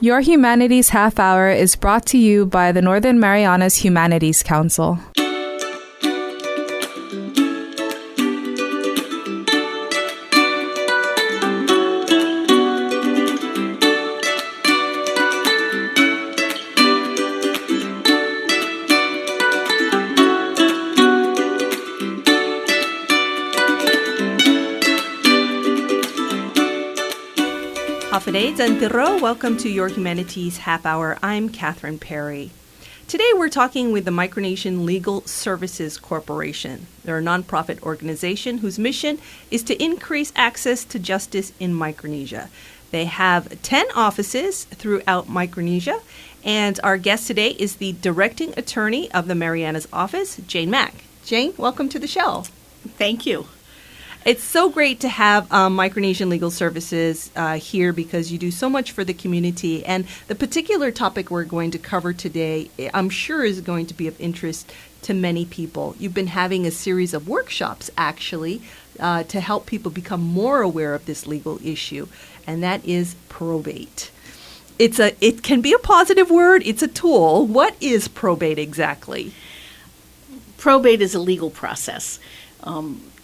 Your Humanities Half-hour is brought to you by the Northern Marianas Humanities Council. Welcome to your Humanities Half-hour. I'm Catherine Perry. Today we're talking with the Micronesian Legal Services Corporation. They're a nonprofit organization whose mission is to increase access to justice in Micronesia. They have 10 offices throughout Micronesia, and our guest today is the Directing Attorney of the Marianas office, Jane Mack. Jane, welcome to the show. Thank you. It's so great to have Micronesian Legal Services here because you do so much for the community. And the particular topic we're going to cover today, I'm sure, is going to be of interest to many people. You've been having a series of workshops, actually, to help people become more aware of this legal issue, and that is probate. It can be a positive word. It's a tool. What is probate exactly? Probate is a legal process.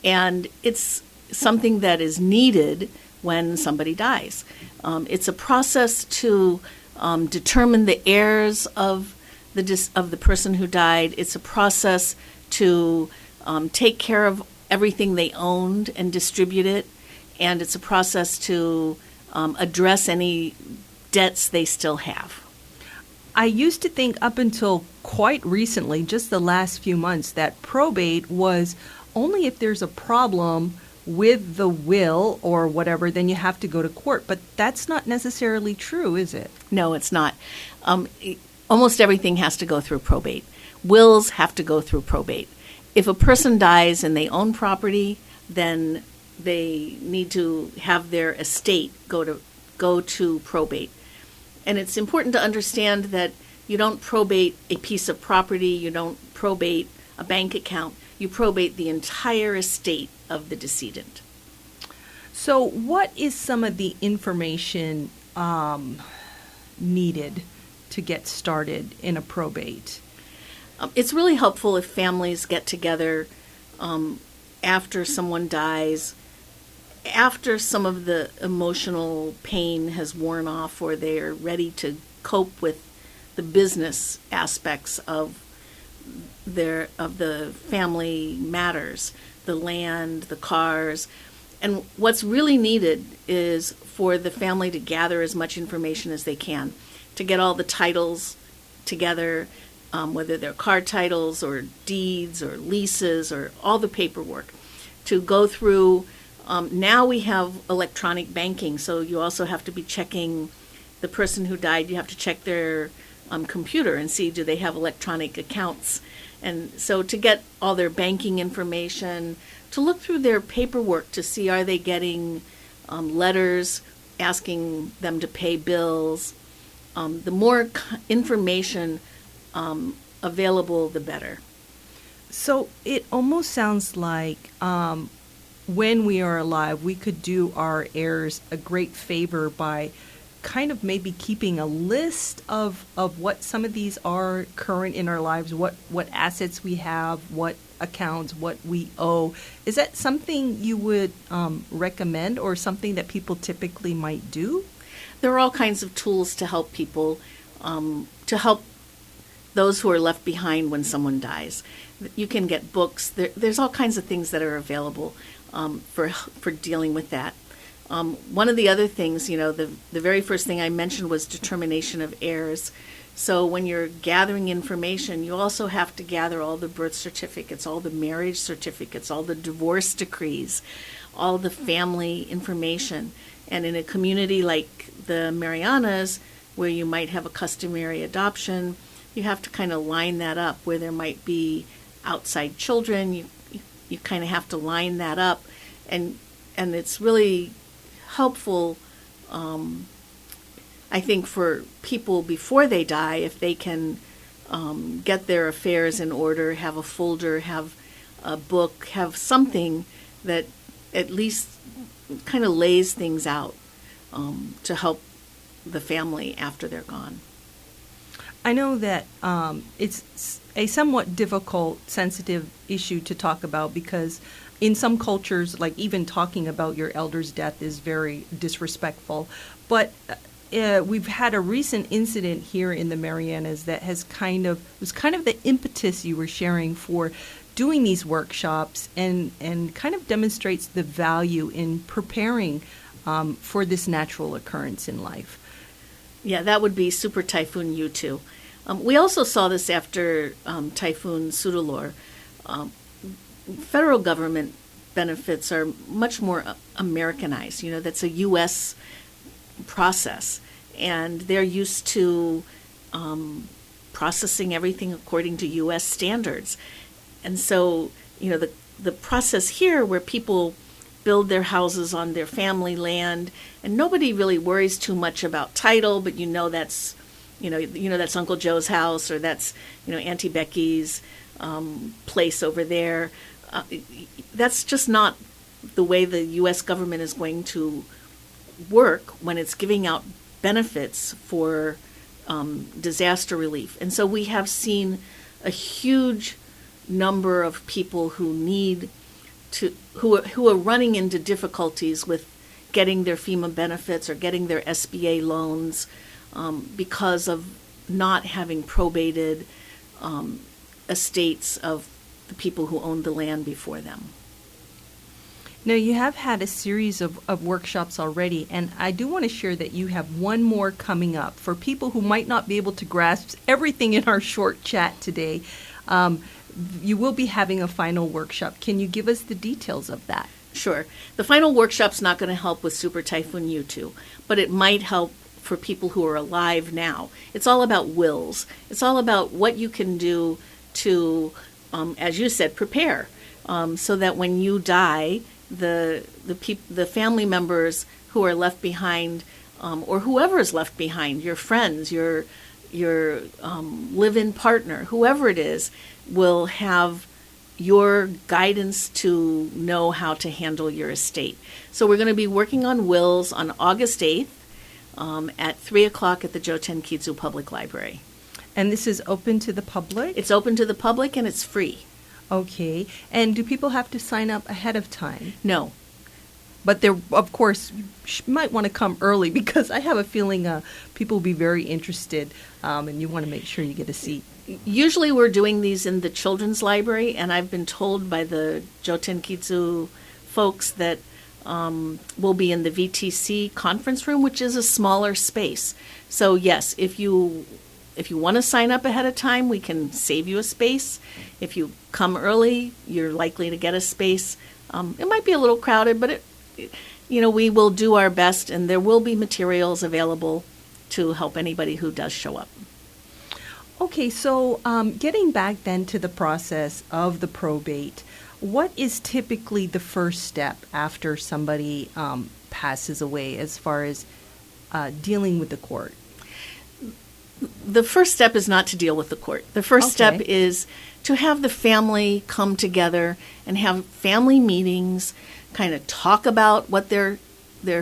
And it's something that is needed when somebody dies. It's a process to determine the heirs of the person who died. It's a process to take care of everything they owned and distribute it. And it's a process to address any debts they still have. I used to think up until quite recently, just the last few months, that probate was only if there's a problem with the will or whatever, then you have to go to court. But that's not necessarily true, is it? No, it's not. Almost everything has to go through probate. Wills have to go through probate. If a person dies and they own property, then they need to have their estate go to probate. And it's important to understand that you don't probate a piece of property, you don't probate a bank account. You probate the entire estate of the decedent. So what is some of the information needed to get started in a probate? It's really helpful if families get together after someone dies, after some of the emotional pain has worn off, or they are ready to cope with the business aspects of the family matters, the land, the cars. And what's really needed is for the family to gather as much information as they can, to get all the titles together, whether they're car titles or deeds or leases or all the paperwork, to go through. Now we have electronic banking, so you also have to be checking the person who died. You have to check their computer and see, do they have electronic accounts. And so to get all their banking information, to look through their paperwork to see, are they getting letters asking them to pay bills. The more information available, the better. So it almost sounds like when we are alive, we could do our heirs a great favor by kind of maybe keeping a list of what some of these are current in our lives, what assets we have, what accounts, what we owe. Is that something you would recommend, or something that people typically might do? There are all kinds of tools to help people, to help those who are left behind when someone dies. You can get books. There's all kinds of things that are available for dealing with that. One of the other things, the very first thing I mentioned was determination of heirs. So when you're gathering information, you also have to gather all the birth certificates, all the marriage certificates, all the divorce decrees, all the family information. And in a community like the Marianas, where you might have a customary adoption, you have to kind of line that up. Where there might be outside children, you kind of have to line that up. And it's really helpful, I think, for people before they die, if they can get their affairs in order, have a folder, have a book, have something that at least kind of lays things out to help the family after they're gone. I know that it's a somewhat difficult, sensitive issue to talk about because in some cultures, like even talking about your elder's death is very disrespectful. But we've had a recent incident here in the Marianas that was kind of the impetus you were sharing for doing these workshops and kind of demonstrates the value in preparing for this natural occurrence in life. Yeah, that would be Super Typhoon U2. We also saw this after Typhoon Sudalor. Federal government benefits are much more Americanized. You know, that's a U.S. process, and they're used to processing everything according to U.S. standards. And so, you know, the process here where people build their houses on their family land, and nobody really worries too much about title, but that's that's Uncle Joe's house, or that's Auntie Becky's place over there. That's just not the way the U.S. government is going to work when it's giving out benefits for disaster relief. And so we have seen a huge number of people who are running into difficulties with getting their FEMA benefits or getting their SBA loans because of not having probated estates of the people who owned the land before them. Now, you have had a series of workshops already, and I do want to share that you have one more coming up. For people who might not be able to grasp everything in our short chat today, you will be having a final workshop. Can you give us the details of that? Sure. The final workshop's not going to help with Super Typhoon U2, but it might help for people who are alive now. It's all about wills. It's all about what you can do to, as you said, prepare, so that when you die, the family members who are left behind, or whoever is left behind, your friends, your live-in partner, whoever it is, will have your guidance to know how to handle your estate. So we're going to be working on wills on August 8th at 3 o'clock at the Joeten Kiyu Public Library. And this is open to the public? It's open to the public and it's free. Okay. And do people have to sign up ahead of time? No. But there, of course, you might want to come early because I have a feeling people will be very interested, and you want to make sure you get a seat. Usually we're doing these in the children's library, and I've been told by the Joeten Kiyu folks that we'll be in the VTC conference room, which is a smaller space. So yes, if you want to sign up ahead of time, we can save you a space. If you come early, you're likely to get a space. It might be a little crowded, but we will do our best, and there will be materials available to help anybody who does show up. Okay, so getting back then to the process of the probate, what is typically the first step after somebody passes away as far as dealing with the court? The first step is not to deal with the court. The first step is to have the family come together and have family meetings, kind of talk about what their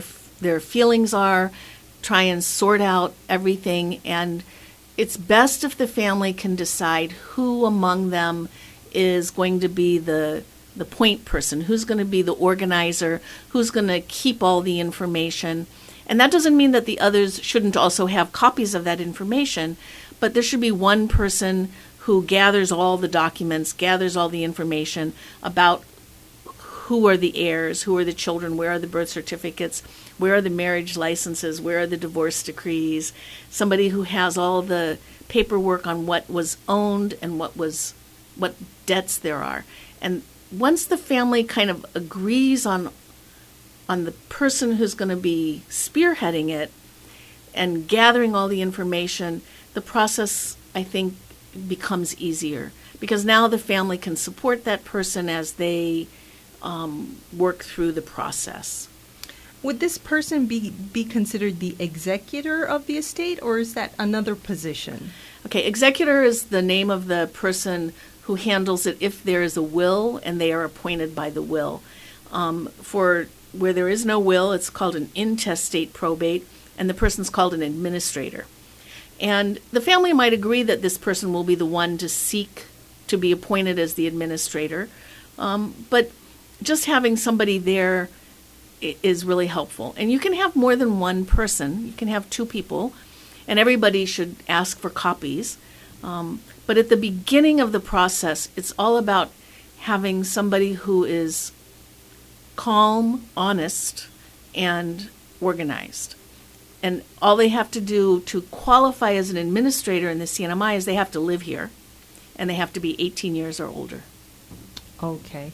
feelings are, try and sort out everything. And it's best if the family can decide who among them is going to be the point person, who's going to be the organizer, who's going to keep all the information. And that doesn't mean that the others shouldn't also have copies of that information, but there should be one person who gathers all the documents, gathers all the information about who are the heirs, who are the children, where are the birth certificates, where are the marriage licenses, where are the divorce decrees, somebody who has all the paperwork on what was owned and what debts there are. And once the family kind of agrees on the person who's going to be spearheading it and gathering all the information, the process, I think, becomes easier because now the family can support that person as they work through the process. Would this person be considered the executor of the estate, or is that another position? Okay, executor is the name of the person who handles it if there is a will and they are appointed by the will. For where there is no will, it's called an intestate probate, and the person's called an administrator. And the family might agree that this person will be the one to seek to be appointed as the administrator, but just having somebody there is really helpful. And you can have more than one person. You can have two people, and everybody should ask for copies. But at the beginning of the process, it's all about having somebody who is calm, honest, and organized. And all they have to do to qualify as an administrator in the CNMI is they have to live here, and they have to be 18 years or older. Okay.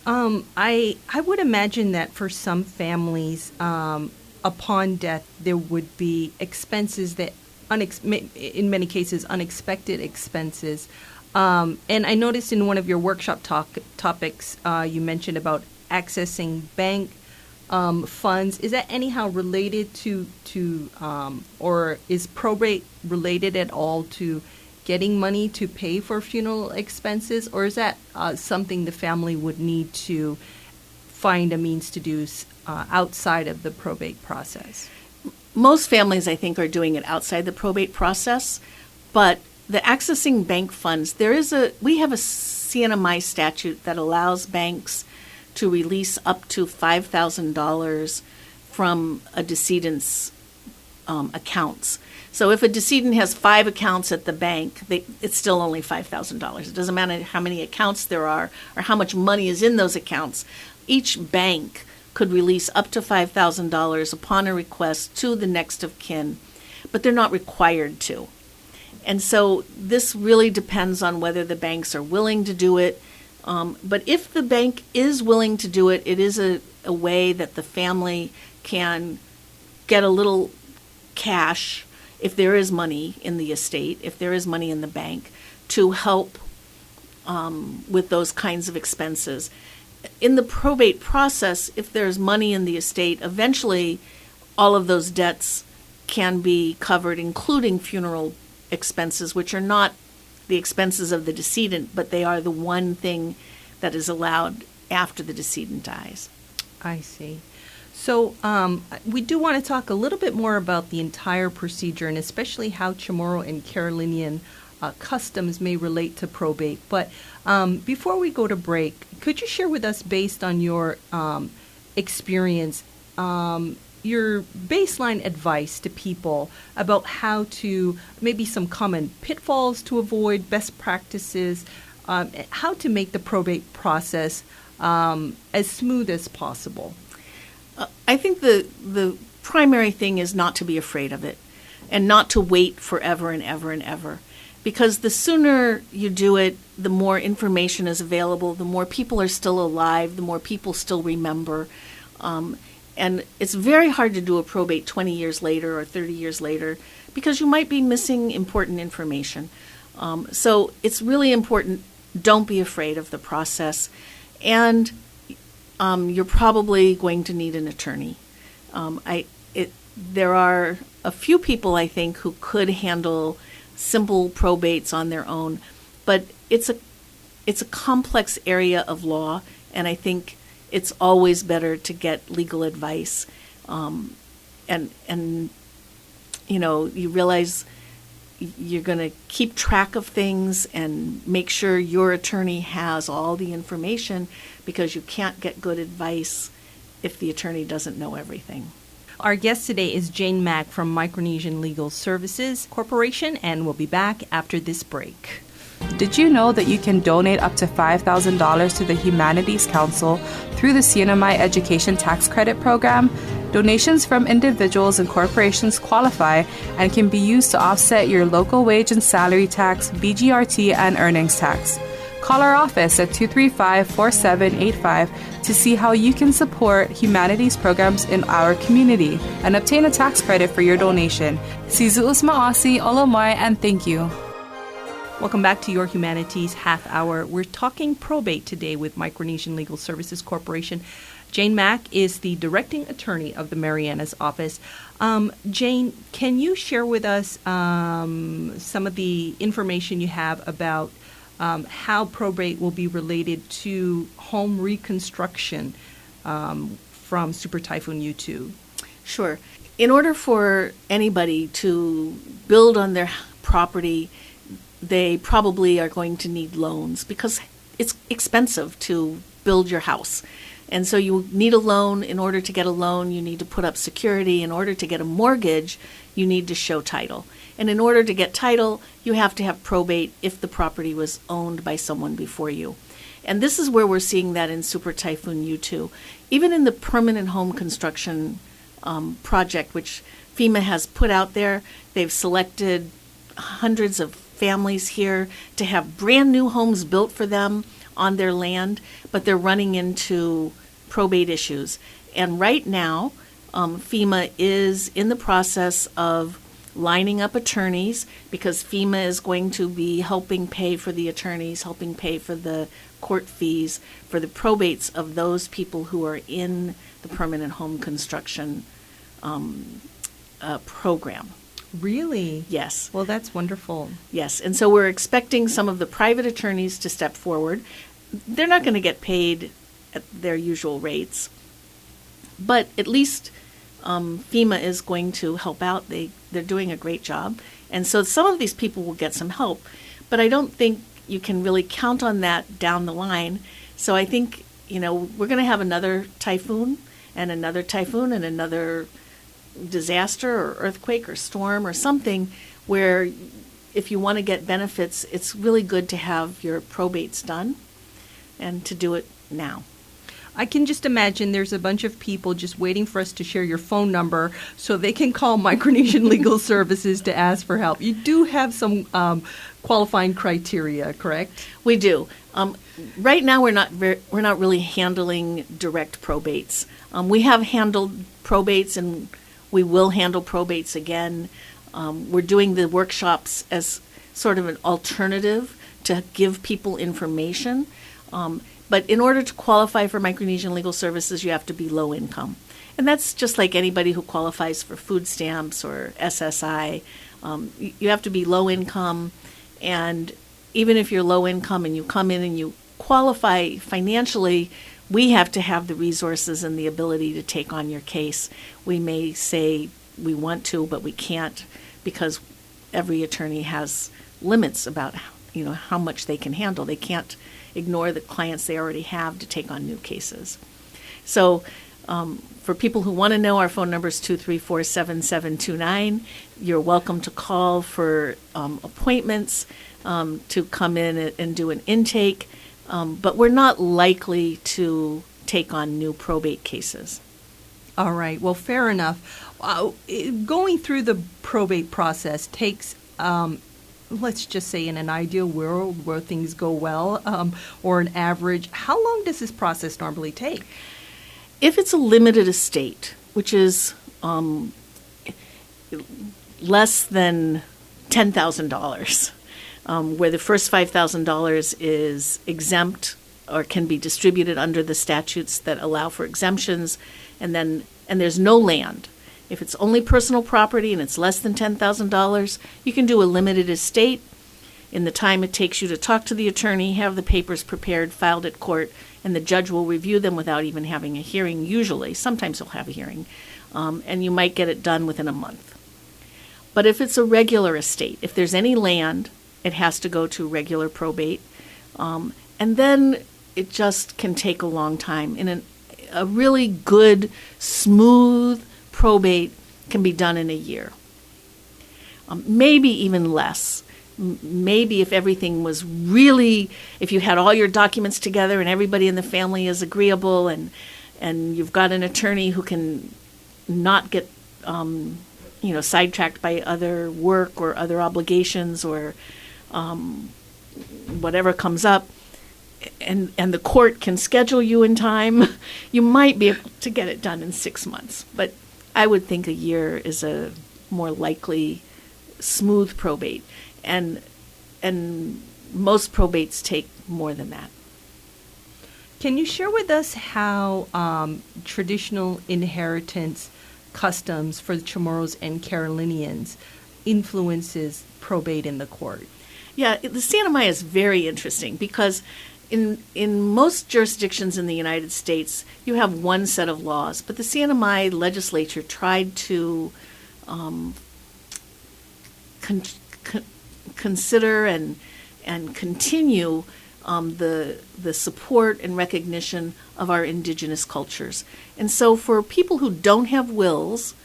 I would imagine that for some families, upon death, there would be expenses that, in many cases, unexpected expenses. And I noticed in one of your workshop topics, you mentioned about accessing bank funds. Is that anyhow related to or is probate related at all to getting money to pay for funeral expenses, or is that something the family would need to find a means to do outside of the probate process? Most families, I think, are doing it outside the probate process, but the accessing bank funds, we have a CNMI statute that allows banks to release up to $5,000 from a decedent's accounts. So if a decedent has 5 accounts at the bank, it's still only $5,000. It doesn't matter how many accounts there are or how much money is in those accounts. Each bank could release up to $5,000 upon a request to the next of kin, but they're not required to. And so this really depends on whether the banks are willing to do it. But if the bank is willing to do it, it is a way that the family can get a little cash, if there is money in the estate, if there is money in the bank, to help with those kinds of expenses. In the probate process, if there's money in the estate, eventually all of those debts can be covered, including funeral expenses, which are not the expenses of the decedent, but they are the one thing that is allowed after the decedent dies. I see. So we do want to talk a little bit more about the entire procedure, and especially how Chamorro and Carolinian customs may relate to probate. But before we go to break, could you share with us, based on your experience, your baseline advice to people about how to, maybe some common pitfalls to avoid, best practices, how to make the probate process as smooth as possible? I think the primary thing is not to be afraid of it and not to wait forever and ever and ever. Because the sooner you do it, the more information is available, the more people are still alive, the more people still remember. And it's very hard to do a probate 20 years later or 30 years later because you might be missing important information. So it's really important, don't be afraid of the process. And you're probably going to need an attorney. There are a few people, I think, who could handle simple probates on their own, but it's a complex area of law, and I think it's always better to get legal advice. And you know, you realize you're going to keep track of things and make sure your attorney has all the information, because you can't get good advice if the attorney doesn't know everything. Our guest today is Jane Mack from Micronesian Legal Services Corporation, and we'll be back after this break. Did you know that you can donate up to $5,000 to the Humanities Council through the CNMI Education Tax Credit Program? Donations from individuals and corporations qualify and can be used to offset your local wage and salary tax, BGRT, and earnings tax. Call our office at 235-4785 to see how you can support humanities programs in our community and obtain a tax credit for your donation. Sizuus Maasi, Olomai, and thank you. Welcome back to your Humanities Half-hour. We're talking probate today with Micronesian Legal Services Corporation. Jane Mack is the directing attorney of the Marianas office. Jane, can you share with us some of the information you have about how probate will be related to home reconstruction from Super Typhoon U2? Sure. in order for anybody to build on their property, they probably are going to need loans because it's expensive to build your house. And so you need a loan. In order to get a loan, you need to put up security. In order to get a mortgage, you need to show title. And in order to get title, you have to have probate if the property was owned by someone before you. And this is where we're seeing that in Super Typhoon U2. Even in the permanent home construction project, which FEMA has put out there, they've selected hundreds of families here to have brand new homes built for them on their land, but they're running into probate issues. And right now, FEMA is in the process of lining up attorneys because FEMA is going to be helping pay for the attorneys, helping pay for the court fees for the probates of those people who are in the permanent home construction program. Really? Yes. Well, that's wonderful. Yes. And so we're expecting some of the private attorneys to step forward. They're not going to get paid at their usual rates, but at least FEMA is going to help out. They're doing a great job. And so some of these people will get some help, but I don't think you can really count on that down the line. So I think, we're going to have another typhoon and another typhoon and another disaster or earthquake or storm or something where if you want to get benefits, it's really good to have your probates done and to do it now. I can just imagine there's a bunch of people just waiting for us to share your phone number so they can call Micronesian Legal Services to ask for help. You do have some qualifying criteria, correct? We do. Right now, we're not really handling direct probates. We have handled probates, and we will handle probates again. We're doing the workshops as sort of an alternative to give people information. But in order to qualify for Micronesian Legal Services, you have to be low income. And that's just like anybody who qualifies for food stamps or SSI. You have to be low income. And even if you're low income and you come in and you qualify financially, we have to have the resources and the ability to take on your case. We may say we want to, but we can't because every attorney has limits about how much they can handle. They can't ignore the clients they already have to take on new cases. So for people who want to know, our phone number is 234-7729. You're welcome to call for appointments to come in and do an intake, but we're not likely to take on new probate cases. All right. Well, fair enough. Going through the probate process takes let's just say in an ideal world where things go well, or an average, how long does this process normally take? If it's a limited estate, which is less than $10,000, where the first $5,000 is exempt or can be distributed under the statutes that allow for exemptions, and there's no land. If it's only personal property and it's less than $10,000, you can do a limited estate in the time it takes you to talk to the attorney, have the papers prepared, filed at court, and the judge will review them without even having a hearing usually. Sometimes he'll have a hearing, and you might get it done within a month. But if it's a regular estate, if there's any land, it has to go to regular probate, and then it just can take a long time. In a really good, smooth probate can be done in a year, maybe even less. Maybe if everything was really, if you had all your documents together and everybody in the family is agreeable and you've got an attorney who can not get sidetracked by other work or other obligations or whatever comes up, and the court can schedule you in time, you might be able to get it done in 6 months. But I would think a year is a more likely smooth probate, and most probates take more than that. Can you share with us how traditional inheritance customs for the Chamorros and Carolinians influences probate in the court? Yeah, the Santa Maya is very interesting because in most jurisdictions in the United States, you have one set of laws, but the CNMI legislature tried to consider and continue the support and recognition of our indigenous cultures. And so for people who don't have wills,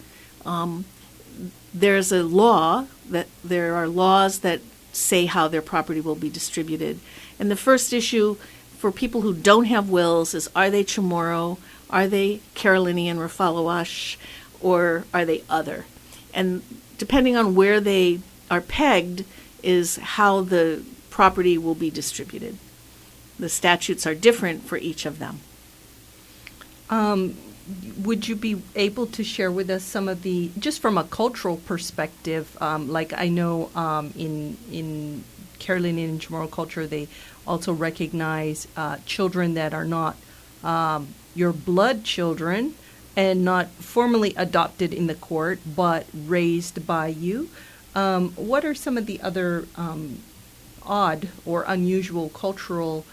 there's a law that there are laws that say how their property will be distributed. And the first issue for people who don't have wills is, are they Chamorro, are they Carolinian or Falawash, or are they other? And depending on where they are pegged is how the property will be distributed. The statutes are different for each of them. Would you be able to share with us some of the, just from a cultural perspective, like I know in Carolinian and Chamorro culture, they also recognize children that are not your blood children and not formally adopted in the court, but raised by you. What are some of the other odd or unusual cultural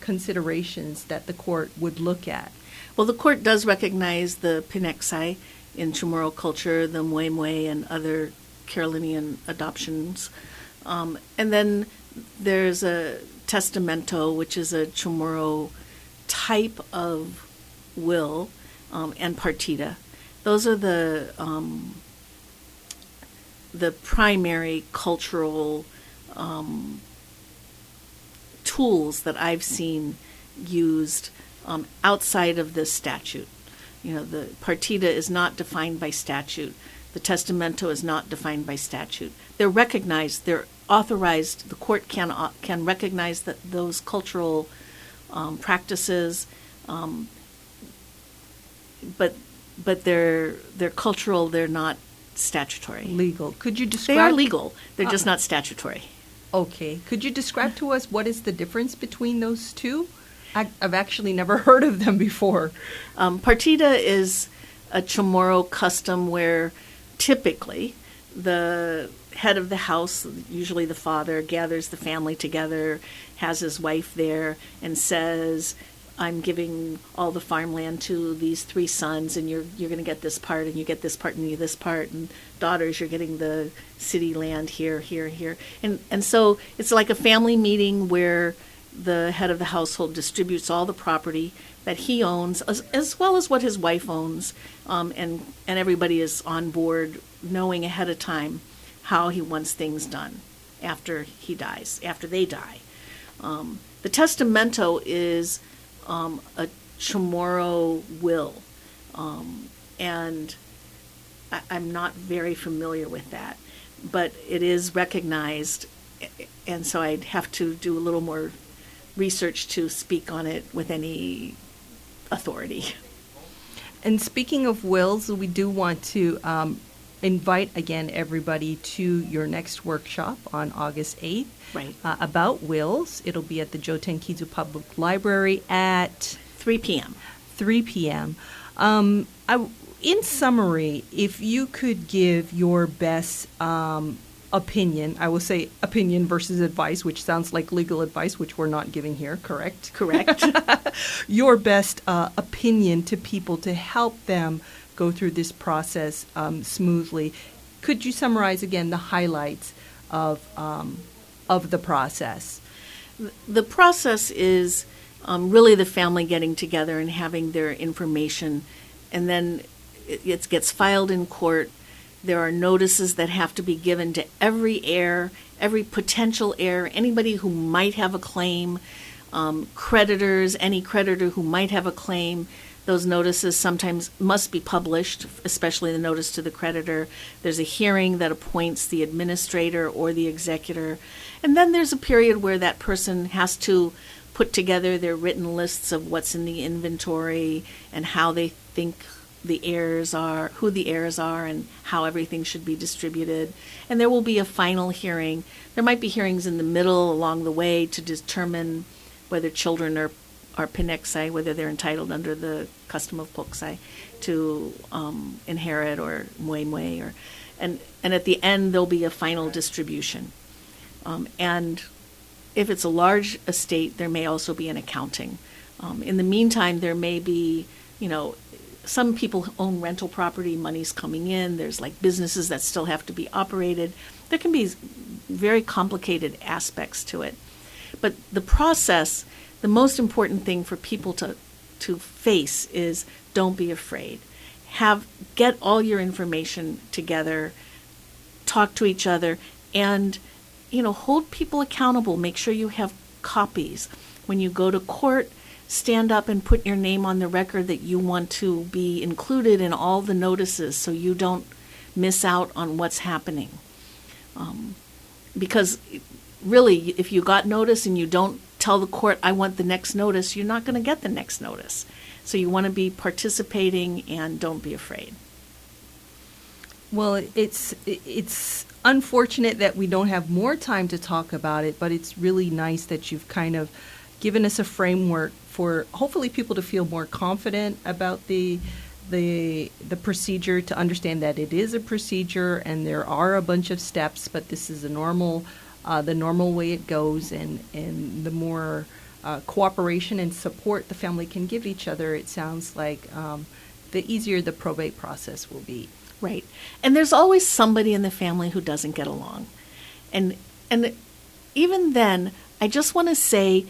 considerations that the court would look at? Well, the court does recognize the Pinexai in Chamorro culture, the Muemue and other Carolinian adoptions. And then there's a testamento, which is a Chamorro type of will, and partida. Those are the primary cultural tools that I've seen used outside of the statute. You know, the partida is not defined by statute. The testamento is not defined by statute. They're recognized. They're authorized. The court can recognize that those cultural practices, but they're cultural. They're not statutory. Legal. Could you describe? They are legal. They're just not statutory. Okay. Could you describe to us what is the difference between those two? I've actually never heard of them before. Partida is a Chamorro custom where typically the head of the house, usually the father, gathers the family together, has his wife there, and says, I'm giving all the farmland to these 3 sons, and you're going to get this part, and you get this part, and you this part, and daughters, you're getting the city land here, here, here. And so it's like a family meeting where the head of the household distributes all the property that he owns, as well as what his wife owns, and everybody is on board, knowing ahead of time how he wants things done after he dies, after they die. The testamento is a Chamorro will, and I'm not very familiar with that, but it is recognized, and so I'd have to do a little more research to speak on it with any authority. And speaking of wills, we do want to invite again everybody to your next workshop on August 8th. Right. About wills. It'll be at the Joeten Kiyu Public Library at 3 p.m. 3 p.m. In summary, if you could give your best opinion, I will say opinion versus advice, which sounds like legal advice, which we're not giving here, correct? Correct. Your best opinion to people to help them go through this process smoothly. Could you summarize again the highlights of the process? The process is really the family getting together and having their information, and then it gets filed in court. There are notices that have to be given to every heir, every potential heir, anybody who might have a claim, creditors, any creditor who might have a claim. Those notices sometimes must be published, especially the notice to the creditor. There's a hearing that appoints the administrator or the executor. And then there's a period where that person has to put together their written lists of what's in the inventory and how they think the heirs are, who the heirs are, and how everything should be distributed. And there will be a final hearing. There might be hearings in the middle along the way to determine whether children are Pinexai, whether they're entitled under the custom of Poksai to inherit, or Muemue, and at the end there'll be a final distribution. And if it's a large estate, there may also be an accounting. In the meantime, there may be, some people own rental property, money's coming in, there's like businesses that still have to be operated. There can be very complicated aspects to it. But the process, the most important thing for people to face is don't be afraid. Get all your information together, talk to each other, and hold people accountable. Make sure you have copies. When you go to court, stand up and put your name on the record that you want to be included in all the notices so you don't miss out on what's happening. Because really, if you got notice and you don't tell the court, I want the next notice, you're not going to get the next notice. So you want to be participating and don't be afraid. Well, it's unfortunate that we don't have more time to talk about it, but it's really nice that you've kind of given us a framework for hopefully people to feel more confident about the procedure, to understand that it is a procedure and there are a bunch of steps, but this is the normal way it goes, and the more cooperation and support the family can give each other, it sounds like the easier the probate process will be. Right. And there's always somebody in the family who doesn't get along. And even then, I just want to say,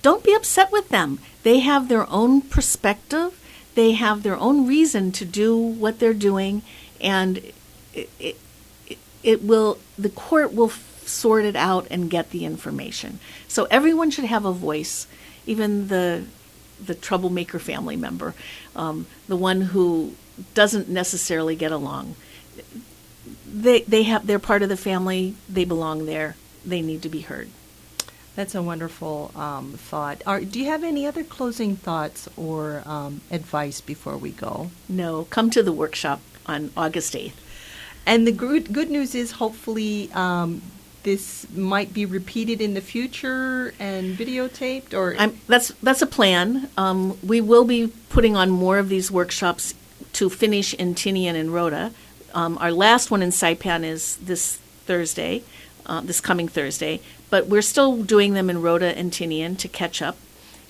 don't be upset with them. They have their own perspective. They have their own reason to do what they're doing, and the court will sort it out and get the information. So everyone should have a voice, even the troublemaker family member, the one who doesn't necessarily get along. They're part of the family. They belong there. They need to be heard. That's a wonderful thought. Do you have any other closing thoughts or advice before we go? No. Come to the workshop on August 8th. And the good news is hopefully this might be repeated in the future and videotaped, or that's a plan. We will be putting on more of these workshops to finish in Tinian and Rota. Our last one in Saipan is this coming Thursday, but we're still doing them in Rota and Tinian to catch up.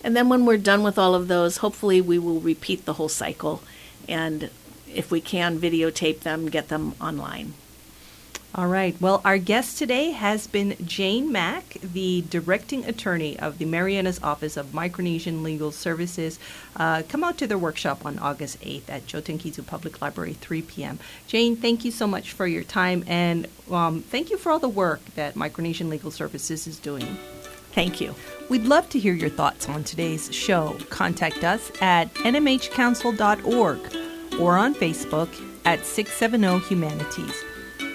And then when we're done with all of those, hopefully we will repeat the whole cycle, and if we can, videotape them, get them online. All right. Well, our guest today has been Jane Mack, the directing attorney of the Marianas Office of Micronesian Legal Services. Come out to their workshop on August 8th at Joeten Kiyu Public Library, 3 p.m. Jane, thank you so much for your time, and thank you for all the work that Micronesian Legal Services is doing. Thank you. We'd love to hear your thoughts on today's show. Contact us at nmhcouncil.org or on Facebook at 670 Humanities.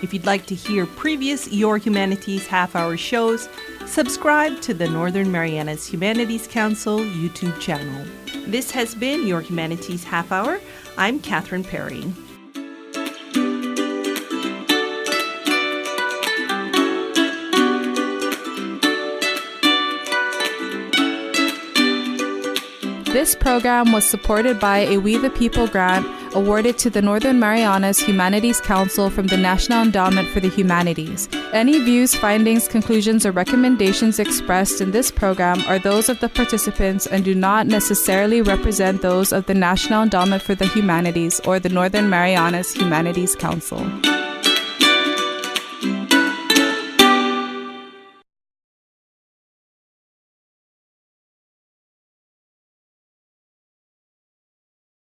If you'd like to hear previous Your Humanities Half-hour shows, subscribe to the Northern Marianas Humanities Council YouTube channel. This has been Your Humanities Half-hour. I'm Catherine Perry. This program was supported by a We the People grant awarded to the Northern Marianas Humanities Council from the National Endowment for the Humanities. Any views, findings, conclusions, or recommendations expressed in this program are those of the participants and do not necessarily represent those of the National Endowment for the Humanities or the Northern Marianas Humanities Council.